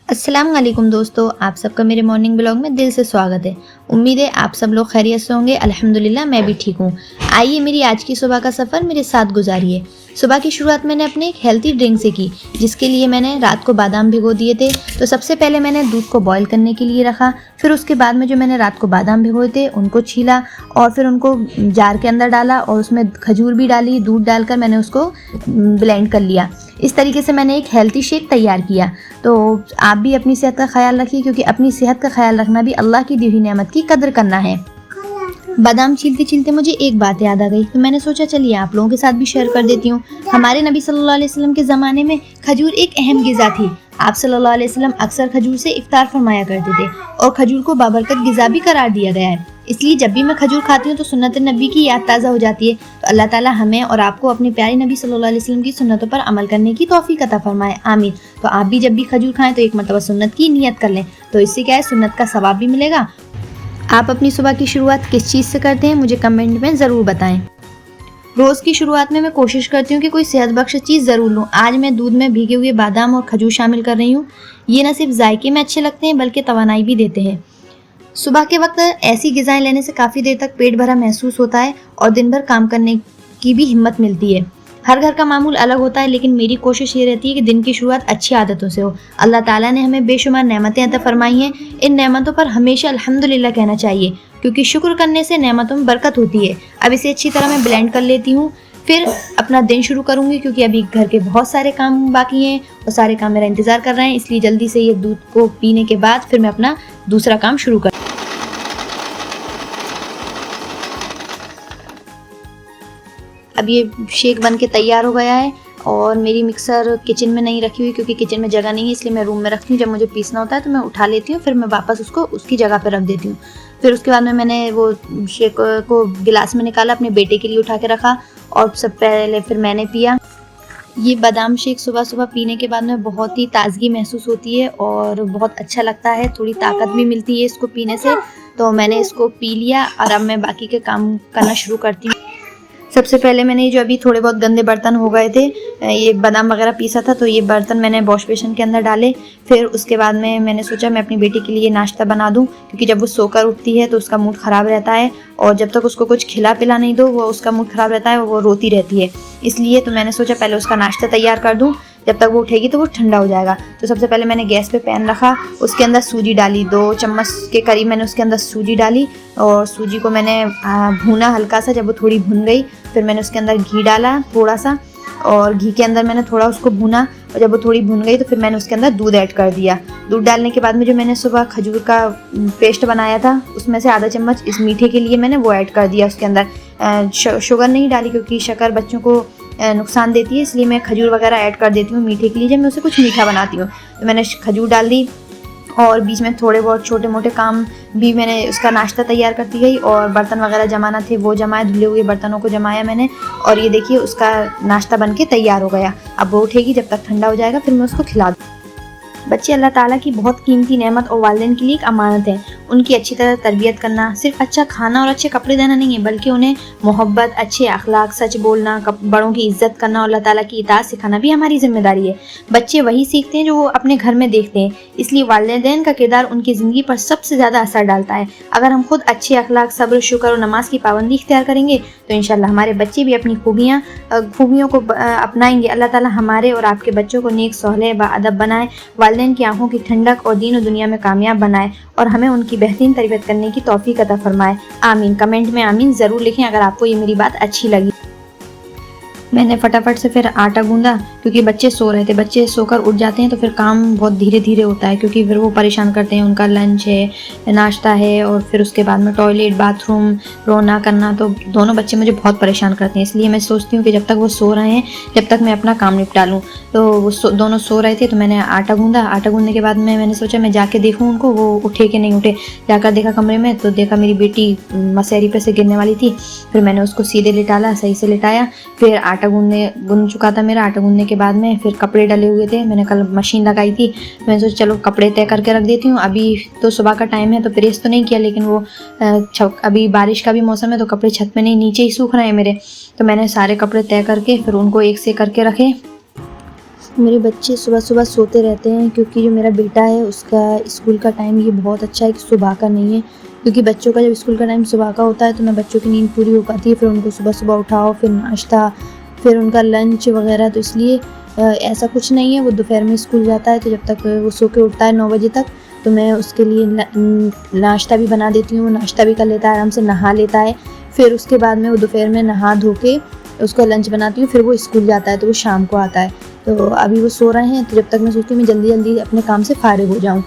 अस्सलाम वालेकुम दोस्तों, आप सबका मेरे मॉर्निंग ब्लॉग में दिल से स्वागत है। उम्मीद है आप सब लोग खैरियत से होंगे। अल्हम्दुलिल्लाह मैं भी ठीक हूँ। आइए मेरी आज की सुबह का सफ़र मेरे साथ गुजारिए। सुबह की शुरुआत मैंने अपने एक हेल्थी ड्रिंक से की, जिसके लिए मैंने रात को बादाम भिगो दिए थे। तो सबसे पहले मैंने दूध को बॉईल करने के लिए रखा, फिर उसके बाद में जो मैंने रात को बादाम भिगोए थे उनको छीला और फिर उनको जार के अंदर डाला और उसमें खजूर भी डाली। दूध डालकर मैंने उसको ब्लेंड कर लिया। इस तरीके से मैंने एक हेल्थी शेक तैयार किया। तो आप भी अपनी सेहत का ख्याल रखिए, क्योंकि अपनी सेहत का ख्याल रखना भी अल्लाह की दी हुई नेमत की कदर करना है। बादाम छीलते छीलते मुझे एक बात याद आ गई, तो मैंने सोचा चलिए आप लोगों के साथ भी शेयर कर देती हूँ। हमारे नबी सल्लल्लाहु अलैहि वसल्लम के ज़माने में खजूर एक अहम ग़िज़ा थी। आप सल्लल्लाहु अलैहि वसल्लम अक्सर खजूर से इफ्तार फरमाया करते थे और खजूर को बाबरकत ग़िज़ा भी करार दिया गया है। इसलिए जब भी मैं खजूर खाती हूँ तो सुन्नत नबी की याद ताज़ा हो जाती है। तो अल्लाह ताला हमें और आपको अपने प्यारे नबी सल्लल्लाहु अलैहि वसल्लम की सुन्नतों पर अमल करने की तौफीक अता फरमाए, आमीन। तो आप भी जब भी खजूर खाएं तो एक मरतबा सुन्नत की नियत कर लें, तो इससे क्या है, सुन्नत का सवाब भी मिलेगा। आप अपनी सुबह की शुरुआत किस चीज़ से करते हैं मुझे कमेंट में ज़रूर बताएं। रोज़ की शुरुआत में मैं कोशिश करती हूँ कि कोई सेहत बख्श चीज़ ज़रूर लूँ। आज मैं दूध में भीगे हुए बादाम और खजूर शामिल कर रही हूँ। ये न सिर्फ जायके में अच्छे लगते हैं बल्कि तवानाई भी देते हैं। सुबह के वक्त ऐसी ग़िज़ाएं लेने से काफ़ी देर तक पेट भरा महसूस होता है और दिन भर काम करने की भी हिम्मत मिलती है। हर घर का मामूल अलग होता है, लेकिन मेरी कोशिश ये रहती है कि दिन की शुरुआत अच्छी आदतों से हो। अल्लाह ताला ने हमें बेशुमार नेमतें अता फरमाई हैं। इन नेमतों पर हमेशा अल्हम्दुलिल्लाह कहना चाहिए, क्योंकि शुक्र करने से नेमतों में बरकत होती है। अब इसे अच्छी तरह मैं ब्लेंड कर लेती हूँ, फिर अपना दिन शुरू करूँगी, क्योंकि अभी घर के बहुत सारे काम बाकी हैं और सारे काम मेरा इंतज़ार कर रहे हैं। इसलिए जल्दी से ये दूध को पीने के बाद फिर मैं अपना दूसरा काम शुरू कर। अब ये शेक बन के तैयार हो गया है और मेरी मिक्सर किचन में नहीं रखी हुई, क्योंकि किचन में जगह नहीं है, इसलिए मैं रूम में रखती हूँ। जब मुझे पीसना होता है तो मैं उठा लेती हूँ, फिर मैं वापस उसको उसकी जगह पर रख देती हूँ। फिर उसके बाद में मैंने वो शेक को गिलास में निकाला, अपने बेटे के लिए उठा के रखा और सब पहले फिर मैंने पिया। ये बादाम शेक सुबह सुबह पीने के बाद में बहुत ही ताज़गी महसूस होती है और बहुत अच्छा लगता है, थोड़ी ताकत भी मिलती है इसको पीने से। तो मैंने इसको पी लिया और अब मैं बाकी के काम करना शुरू करती हूँ। सबसे पहले मैंने जो अभी थोड़े बहुत गंदे बर्तन हो गए थे, ये बादाम वगैरह पीसा था, तो ये बर्तन मैंने वॉश बेसिन के अंदर डाले। फिर उसके बाद में मैंने सोचा मैं अपनी बेटी के लिए नाश्ता बना दूं, क्योंकि जब वो सोकर उठती है तो उसका मूड ख़राब रहता है और जब तक उसको कुछ खिला पिला नहीं दो वो उसका मूड ख़राब रहता है और वो रोती रहती है। इसलिए तो मैंने सोचा पहले उसका नाश्ता तैयार कर दूँ, जब तक वो उठेगी तो वो ठंडा हो जाएगा। तो सबसे पहले मैंने गैस पे पैन रखा, उसके अंदर सूजी डाली, 2 चम्मच के करीब मैंने उसके अंदर सूजी डाली और सूजी को मैंने भूना हल्का सा। जब वो थोड़ी भुन गई फिर मैंने उसके अंदर घी डाला थोड़ा सा, और घी के अंदर मैंने थोड़ा उसको भुना और जब वो थोड़ी भुन गई तो फिर मैंने उसके अंदर दूध ऐड कर दिया। दूध डालने के बाद में जो मैंने सुबह खजूर का पेस्ट बनाया था उसमें से आधा चम्मच इस मीठे के लिए मैंने वो ऐड कर दिया उसके अंदर। शुगर नहीं डाली, क्योंकि शक्कर बच्चों को नुकसान देती है, इसलिए मैं खजूर वगैरह ऐड कर देती हूँ मीठे के लिए जब मैं उसे कुछ मीठा बनाती हूँ। तो मैंने खजूर डाल दी और बीच में थोड़े बहुत छोटे मोटे काम भी मैंने उसका नाश्ता तैयार करती गई और बर्तन वगैरह जमाना थे वो जमाए, धुले हुए बर्तनों को जमाया मैंने। और ये देखिए उसका नाश्ता बनके तैयार हो गया। अब वो उठेगी, जब तक ठंडा हो जाएगा फिर मैं उसको खिला दूँ। बच्चे अल्लाह ताला की बहुत कीमती नेमत और वालिदैन के लिए एक अमानत है। उनकी अच्छी तरह तरबियत करना सिर्फ अच्छा खाना और अच्छे कपड़े देना नहीं है, बल्कि उन्हें मोहब्बत, अच्छे अखलाक, सच बोलना, बड़ों की इज्जत करना और अल्लाह ताला की इताअत सिखाना भी हमारी जिम्मेदारी है। बच्चे वही सीखते हैं जो वो अपने घर में देखते हैं, इसलिए वालिदैन का किरदार उनकी ज़िंदगी पर सबसे ज़्यादा असर डालता है। अगर हम खुद अच्छे अखलाक, सब्र, शुक्र और नमाज की पाबंदी इख्तियार करेंगे तो इंशाल्लाह हमारे बच्चे भी अपनी खूबियों को अपनाएंगे। अल्लाह ताला हमारे और आपके बच्चों को नेक, सोहले, बाअदब बनाए, वालिदैन की आंखों की ठंडक और दीन और दुनिया में कामयाब बनाए और हमें उनकी बेहतरीन तरबियत करने की तौफीक अता फरमाए, आमीन। कमेंट में आमीन ज़रूर लिखें अगर आपको ये मेरी बात अच्छी लगी। मैंने फटाफट से फिर आटा गूंदा, क्योंकि बच्चे सो रहे थे। बच्चे सोकर उठ जाते हैं तो फिर काम बहुत धीरे धीरे होता है, क्योंकि फिर वो परेशान करते हैं। उनका लंच है, नाश्ता है और फिर उसके बाद में टॉयलेट, बाथरूम, रोना करना, तो दोनों बच्चे मुझे बहुत परेशान करते हैं। इसलिए मैं सोचती हूँ कि जब तक वो सो रहे हैं जब तक मैं अपना काम निपटा लूँ। तो वो दोनों सो रहे थे तो मैंने आटा गूंदा। आटा गूंदने के बाद मैंने सोचा मैं जाके देखूँ उनको, वो उठे कि नहीं उठे। जाकर देखा कमरे में तो देखा मेरी बेटी मसहरी पे से गिरने वाली थी। फिर मैंने उसको सीधे लिटाला, सही से लिटाया, फिर आटा गूंद चुका था मेरा। आटा गूंदने के बाद में फिर कपड़े डले हुए थे, मैंने कल मशीन लगाई थी, मैंने सोचा चलो कपड़े तय करके रख देती हूँ। अभी तो सुबह का टाइम है तो प्रेस तो नहीं किया, लेकिन वो अभी बारिश का भी मौसम है तो कपड़े छत में नहीं, नीचे ही सूख रहे हैं मेरे। तो मैंने सारे कपड़े तय करके फिर उनको एक से करके रखे। मेरे बच्चे सुबह सुबह सोते रहते हैं, क्योंकि जो मेरा बेटा है उसका स्कूल का टाइम ये बहुत अच्छा है कि सुबह का नहीं है, क्योंकि बच्चों का जब स्कूल का टाइम सुबह का होता है तो ना बच्चों की नींद पूरी हो पाती है, फिर उनको सुबह सुबह उठाओ, फिर नाश्ता, फिर उनका लंच वगैरह। तो इसलिए ऐसा कुछ नहीं है, वो दोपहर में स्कूल जाता है तो जब तक वो सो के उठता है 9 बजे तक, तो मैं उसके लिए नाश्ता भी बना देती हूँ, नाश्ता भी कर लेता है, आराम से नहा लेता है। फिर उसके बाद में वो दोपहर में नहा धो के उसका लंच बनाती हूँ, फिर वो स्कूल जाता है तो वो शाम को आता है। तो अभी वो सो रहे हैं तो जब तक मैं सोचती हूँ मैं जल्दी जल्दी अपने काम से फारिग हो जाऊँ,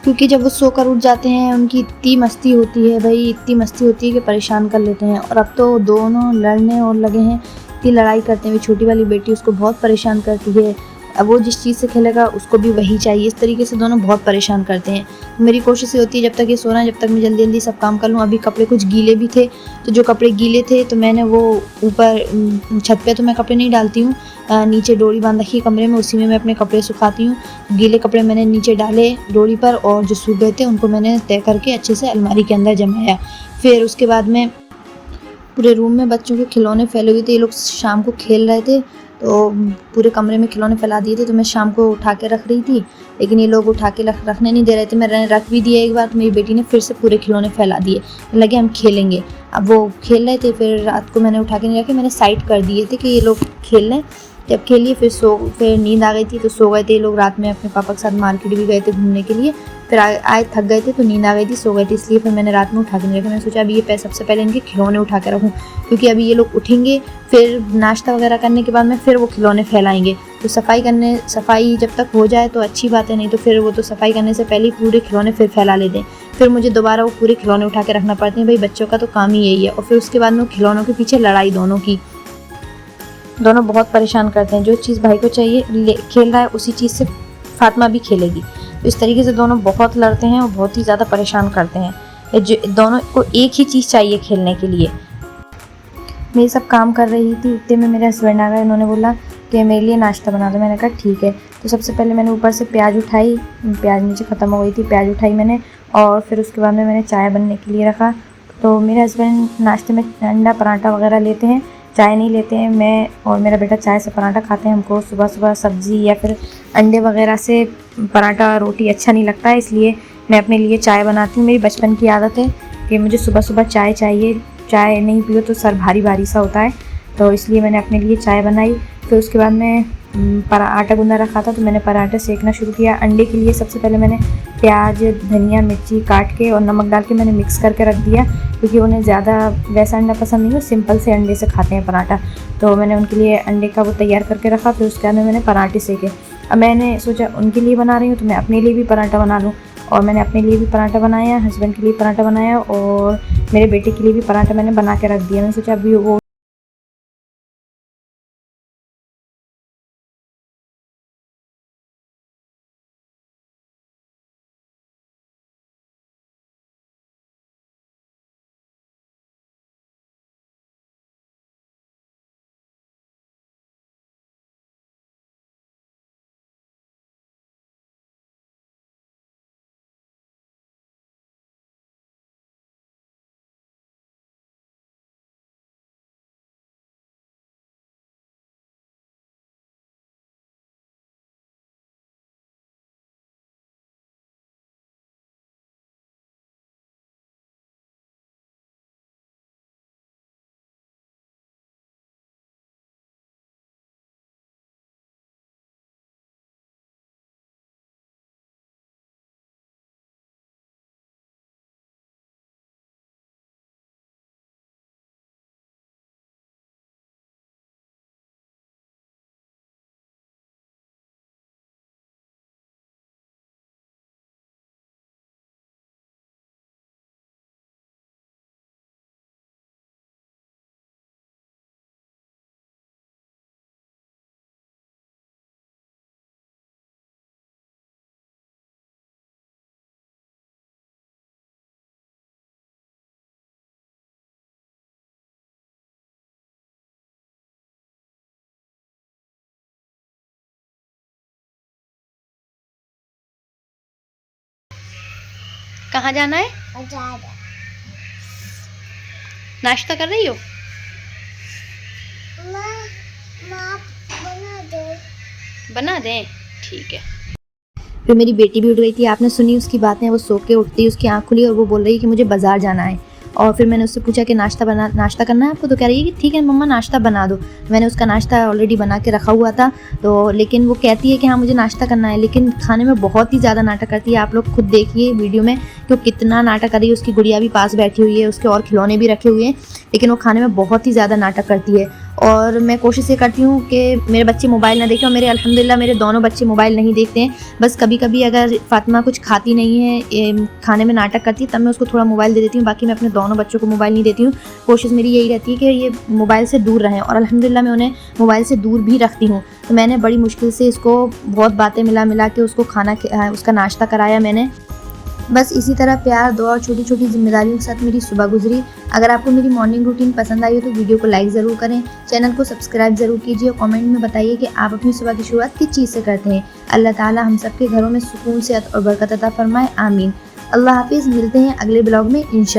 क्योंकि जब वो सोकर उठ जाते हैं उनकी इतनी मस्ती होती है भाई, इतनी मस्ती होती है कि परेशान कर लेते हैं। और अब तो दोनों लड़ने और लगे हैं, इतनी लड़ाई करते हैं। छोटी वाली बेटी उसको बहुत परेशान करती है, अब वो जिस चीज़ से खेलेगा उसको भी वही चाहिए। इस तरीके से दोनों बहुत परेशान करते हैं। मेरी कोशिश ये होती है जब तक ये सो रहा है जब तक मैं जल्दी जल्दी सब काम कर लूँ। अभी कपड़े कुछ गीले भी थे, तो जो कपड़े गीले थे तो मैंने वो ऊपर छत पे तो मैं कपड़े नहीं डालती हूँ, नीचे डोरी बांध रखी है कमरे में, उसी में मैं अपने कपड़े सुखाती हूँ। गीले कपड़े मैंने नीचे डाले डोरी पर, और जो सूख गए थे उनको मैंने तय करके अच्छे से अलमारी के अंदर जमाया। फिर उसके बाद में पूरे रूम में बच्चों के खिलौने फैले हुए थे, ये लोग शाम को खेल रहे थे तो पूरे कमरे में खिलौने फैला दिए थे। तो मैं शाम को उठा के रख रही थी, लेकिन ये लोग उठा के रखने नहीं दे रहे थे। मैंने रख भी दिया एक बार, तो मेरी बेटी ने फिर से पूरे खिलौने फैला दिए, लगे हम खेलेंगे। अब वो खेल रहे थे, फिर रात को मैंने उठा के नहीं रखे, मैंने साइड कर दिए थे कि ये लोग खेल लें। जब खेलिए फिर नींद आ गई थी तो सो गए थे ये लोग। रात में अपने पापा के साथ मार्केट भी गए थे घूमने के लिए, फिर आए थक गए थे तो नींद आ गई थी, सो गए थे, इसलिए फिर मैंने रात में उठा के नहीं रखा। मैंने सोचा अभी ये सबसे पहले इनके खिलौने उठा के रखूँ, क्योंकि अभी ये लोग उठेंगे फिर नाश्ता वगैरह करने के बाद में फिर वो खिलौने फैलाएंगे। तो सफाई जब तक हो जाए तो अच्छी बात है, नहीं तो फिर वो तो सफाई करने से पहले ही पूरे खिलौने फिर फैला लेते हैं, फिर मुझे दोबारा वो पूरे खिलौने उठा के रखना पड़ते हैं। भाई बच्चों का तो काम ही यही है। और फिर उसके बाद में खिलौनों के पीछे लड़ाई दोनों बहुत परेशान करते हैं। जो चीज़ भाई को चाहिए खेल रहा है उसी चीज़ से फातिमा भी खेलेगी। तो इस तरीके से दोनों बहुत लड़ते हैं और बहुत ही ज़्यादा परेशान करते हैं। दोनों को एक ही चीज़ चाहिए खेलने के लिए। मैं सब काम कर रही थी, उतने में मेरे हस्बैंड आ गए। उन्होंने बोला कि मेरे लिए नाश्ता बना दो। मैंने कहा ठीक है। तो सबसे पहले मैंने ऊपर से प्याज उठाई, प्याज नीचे ख़त्म हो गई थी, प्याज उठाई मैंने, और फिर उसके बाद में मैंने चाय बनने के लिए रखा। तो मेरे हस्बैंड नाश्ते में अंडा पराठा वगैरह लेते हैं, चाय नहीं लेते हैं। मैं और मेरा बेटा चाय से पराठा खाते हैं। हमको सुबह सुबह सब्ज़ी या फिर अंडे वगैरह से पराठा रोटी अच्छा नहीं लगता है, इसलिए मैं अपने लिए चाय बनाती हूँ। मेरी बचपन की आदत है कि मुझे सुबह सुबह चाय चाहिए, चाय नहीं पियो तो सर भारी भारी सा होता है, तो इसलिए मैंने अपने लिए चाय बनाई। फिर उसके बाद मैं आटा गूंदा रखा था तो मैंने पराठा सेकना शुरू किया। अंडे के लिए सबसे पहले मैंने प्याज, धनिया, मिर्ची काट के और नमक डाल के मैंने मिक्स करके रख दिया, क्योंकि उन्हें ज़्यादा वैसा अंडा पसंद नहीं है, सिंपल से अंडे से खाते हैं पराठा। तो मैंने उनके लिए अंडे का वो तैयार करके रखा। फिर उसके बाद में मैंने पराठे सेके। अब मैंने सोचा उनके लिए बना रही हूँ तो मैं अपने लिए भी पराठा बना लूँ, और मैंने अपने लिए भी पराठा बनाया, हस्बैंड के लिए पराठा बनाया, और मेरे बेटे के लिए भी पराठा मैंने बना के रख दिया। मैंने सोचा अभी वो कहाँ जाना है? नाश्ता कर रही हो? बना दें, ठीक है। फिर मेरी बेटी भी उठ गई थी, आपने सुनी उसकी बातें। वो सो के उठती, उसकी आँख खुली और वो बोल रही है कि मुझे बाज़ार जाना है। और फिर मैंने उससे पूछा कि नाश्ता करना है आपको? तो कह रही है कि ठीक है मम्मा नाश्ता बना दो। मैंने उसका नाश्ता ऑलरेडी बना के रखा हुआ था, तो लेकिन वो कहती है कि हाँ मुझे नाश्ता करना है, लेकिन खाने में बहुत ही ज़्यादा नाटक करती है। आप लोग खुद देखिए वीडियो में कि वो कितना नाटक कर रही है। उसकी गुड़िया भी पास बैठी हुई है, उसके और खिलौने भी रखे हुए हैं, लेकिन वो खाने में बहुत ही ज़्यादा नाटक करती है। और मैं कोशिश ये करती हूँ कि मेरे बच्चे मोबाइल ना देखें, और मेरे अल्हम्दुलिल्लाह मेरे दोनों बच्चे मोबाइल नहीं देखते हैं। बस कभी कभी अगर फातिमा कुछ खाती नहीं है, खाने में नाटक करती है, तब मैं उसको थोड़ा मोबाइल दे देती हूँ। बाकी मैं अपने दोनों बच्चों को मोबाइल नहीं देती हूँ। कोशिश मेरी यही रहती है कि ये मोबाइल से दूर रहें, और अल्हम्दुलिल्लाह मैं उन्हें मोबाइल से दूर भी रखती हूँ। तो मैंने बड़ी मुश्किल से इसको बहुत बातें मिला के उसको उसका नाश्ता कराया मैंने। बस इसी तरह प्यार, दुआ और छोटी छोटी जिम्मेदारियों के साथ मेरी सुबह गुजरी। अगर आपको मेरी मॉर्निंग रूटीन पसंद आई हो तो वीडियो को लाइक ज़रूर करें, चैनल को सब्सक्राइब ज़रूर कीजिए, और कमेंट में बताइए कि आप अपनी सुबह की शुरुआत किस चीज़ से करते हैं। अल्लाह ताला हम सबके घरों में सुकून, सेहत और बरकत अता फरमाए, आमीन। अल्लाह हाफिज़। मिलते हैं अगले ब्लॉग में इंशाअल्लाह।